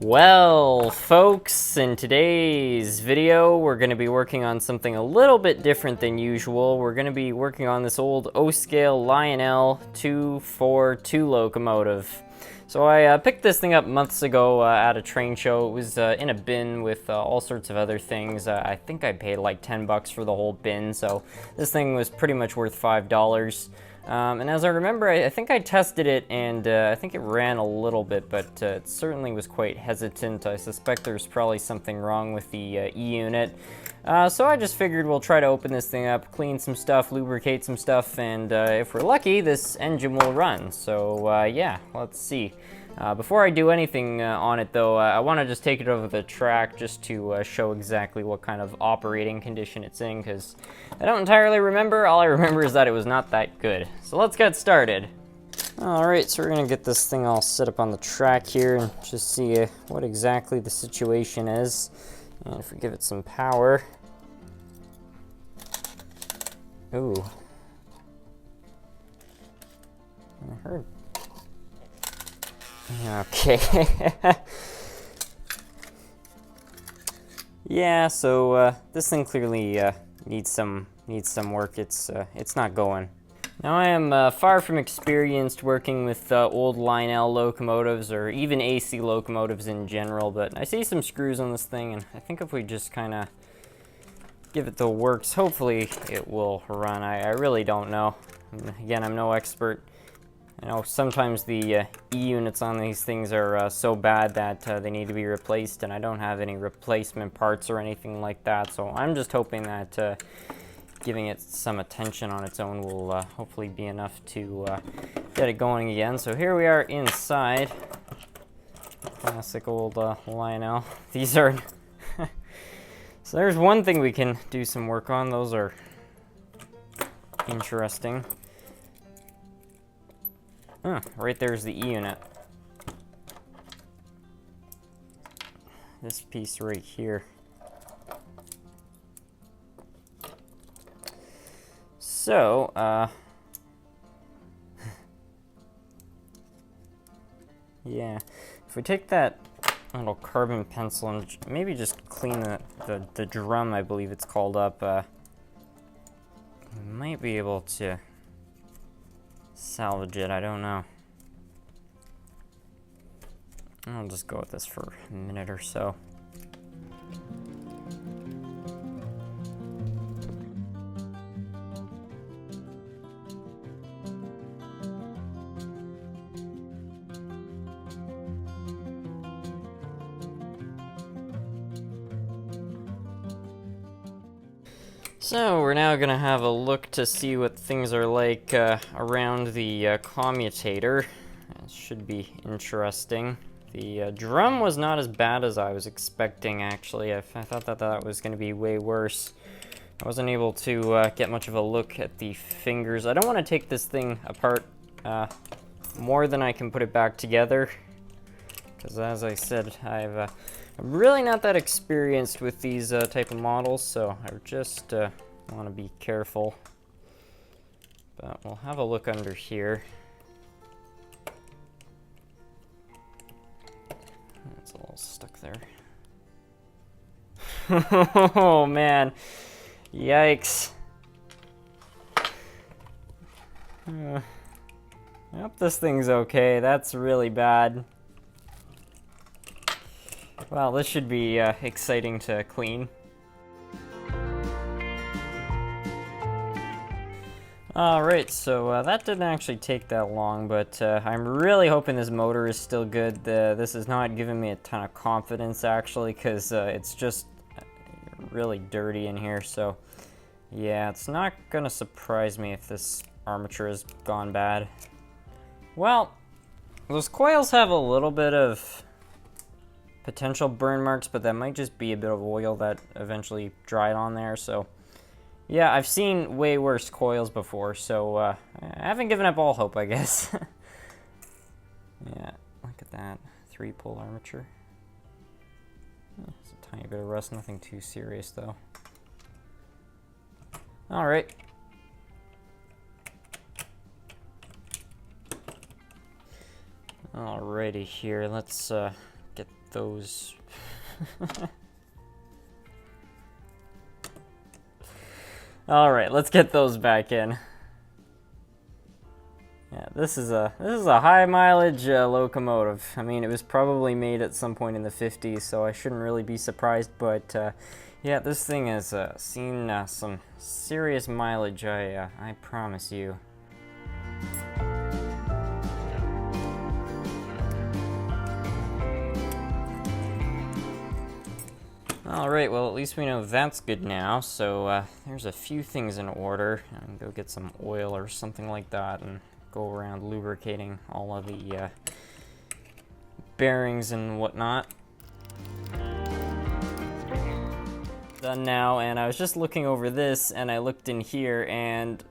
Well, folks, in today's video, we're going to be working on something a little bit different than usual. We're going to be working on this old O-scale Lionel 242 locomotive. So I picked this thing up months ago at a train show. It was in a bin with all sorts of other things. I think I paid like 10 bucks for the whole bin, so this thing was pretty much worth $5. And as I remember, I think I tested it, and I think it ran a little bit, but it certainly was quite hesitant. I suspect there's probably something wrong with the E-unit. So I just figured we'll try to open this thing up, clean some stuff, lubricate some stuff, and if we're lucky, this engine will run. So yeah, let's see. Before I do anything on it, though, I want to just take it over the track just to show exactly what kind of operating condition it's in, because I don't entirely remember. All I remember is that it was not that good. So let's get started. Alright, so we're going to get this thing all set up on the track here and just see what exactly the situation is. And if we give it some power... Ooh. I heard... Okay. Yeah, so this thing clearly needs some work. It's not going. Now I am far from experienced working with old Lionel locomotives or even AC locomotives in general, but I see some screws on this thing, and I think if we just kind of give it the works, hopefully it will run. I really don't know. Again, I'm no expert. I know sometimes the E-units on these things are so bad that they need to be replaced, and I don't have any replacement parts or anything like that, so I'm just hoping that giving it some attention on its own will hopefully be enough to get it going again. So here we are inside. Classic old Lionel. These are... So there's one thing we can do some work on. Those are interesting. Right there's the E-unit. This piece right here. So, yeah, if we take that little carbon pencil and maybe just clean the drum, I believe it's called up, we might be able to salvage it. I don't know. I'll just go with this for a minute or so. So we're now going to have a look to see what things are like around the commutator. It should be interesting. The drum was not as bad as I was expecting, actually. I thought that was going to be way worse. I wasn't able to get much of a look at the fingers. I don't want to take this thing apart more than I can put it back together, because as I said, I'm really not that experienced with these type of models, so I just want to be careful. But we'll have a look under here. It's a little stuck there. Oh man, yikes. I hope this thing's okay. That's really bad. Well, this should be exciting to clean. Alright, so that didn't actually take that long, but I'm really hoping this motor is still good. This is not giving me a ton of confidence, actually, because it's just really dirty in here, so yeah, it's not gonna surprise me if this armature has gone bad. Well, those coils have a little bit of potential burn marks, but that might just be a bit of oil that eventually dried on there. So yeah, I've seen way worse coils before, so I haven't given up all hope, I guess. Yeah, look at that 3-pole armature. It's a tiny bit of rust, nothing too serious though. All right. Alrighty here, let's get those... All right, let's get those back in. Yeah, this is a high mileage locomotive. I mean, it was probably made at some point in the 50s, so I shouldn't really be surprised. But yeah, this thing has seen some serious mileage. I promise you. Alright, well at least we know that's good now, so there's a few things in order. I can go get some oil or something like that and go around lubricating all of the bearings and whatnot. Done now, and I was just looking over this and I looked in here and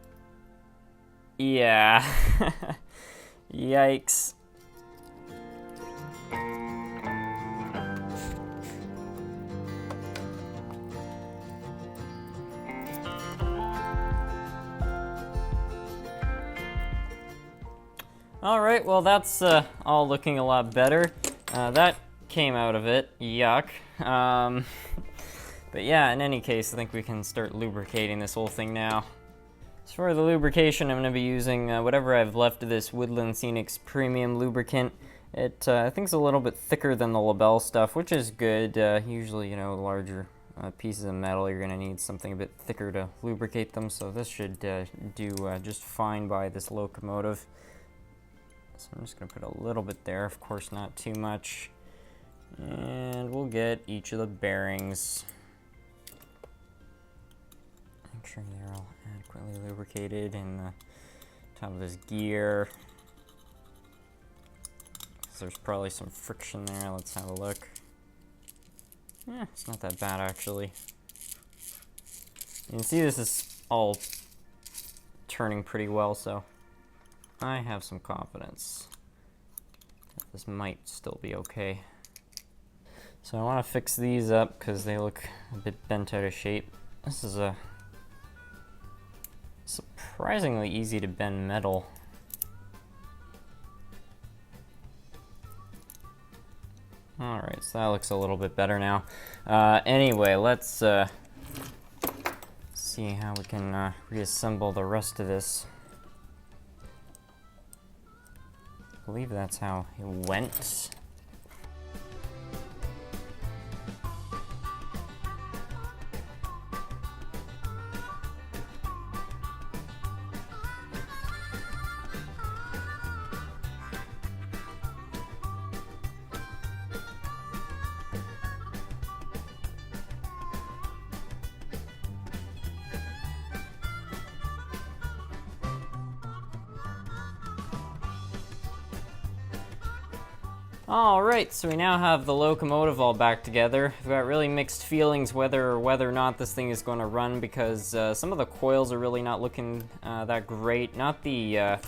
yeah, yikes. Alright, well that's all looking a lot better. That came out of it, yuck. But yeah, in any case, I think we can start lubricating this whole thing now. As for the lubrication, I'm going to be using whatever I've left of this Woodland Scenics Premium Lubricant. It, I think, is a little bit thicker than the Labelle stuff, which is good. Usually, you know, larger pieces of metal, you're going to need something a bit thicker to lubricate them, so this should do just fine by this locomotive. So I'm just going to put a little bit there, of course not too much. And we'll get each of the bearings. Make sure they're all adequately lubricated in the top of this gear. So there's probably some friction there. Let's have a look. Yeah, it's not that bad actually. You can see this is all turning pretty well, so I have some confidence that this might still be okay. So I want to fix these up because they look a bit bent out of shape. This is a surprisingly easy to bend metal. Alright, so that looks a little bit better now. Anyway, let's see how we can reassemble the rest of this. I believe that's how it went. Alright, so we now have the locomotive all back together. I've got really mixed feelings whether or not this thing is going to run because some of the coils are really not looking that great. Not the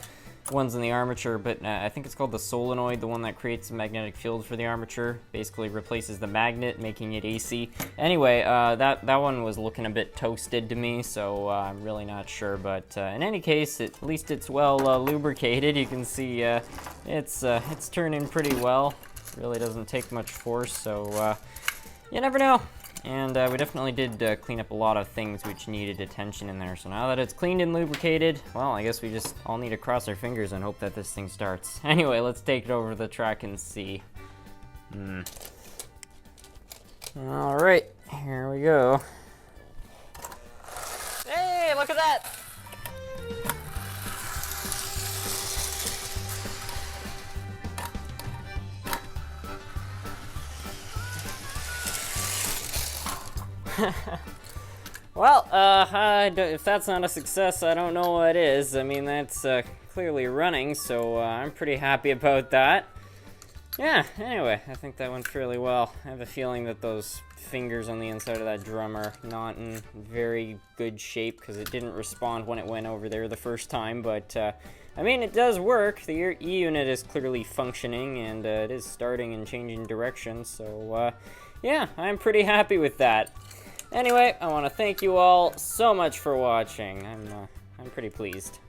ones in the armature, but I think it's called the solenoid, the one that creates a magnetic field for the armature. Basically replaces the magnet, making it AC. Anyway, that one was looking a bit toasted to me, so I'm really not sure. But in any case, at least it's well lubricated. You can see it's turning pretty well. Really doesn't take much force, so you never know. And we definitely did clean up a lot of things which needed attention in there. So now that it's cleaned and lubricated, well, I guess we just all need to cross our fingers and hope that this thing starts. Anyway, let's take it over the track and see. All right, here we go. Hey, look at that! Well, if that's not a success, I don't know what is. I mean, that's clearly running, so I'm pretty happy about that. Yeah, anyway, I think that went fairly well. I have a feeling that those fingers on the inside of that drum are not in very good shape because it didn't respond when it went over there the first time, but I mean, it does work. The E-unit is clearly functioning, and it is starting and changing direction, so yeah, I'm pretty happy with that. Anyway, I want to thank you all so much for watching. I'm pretty pleased.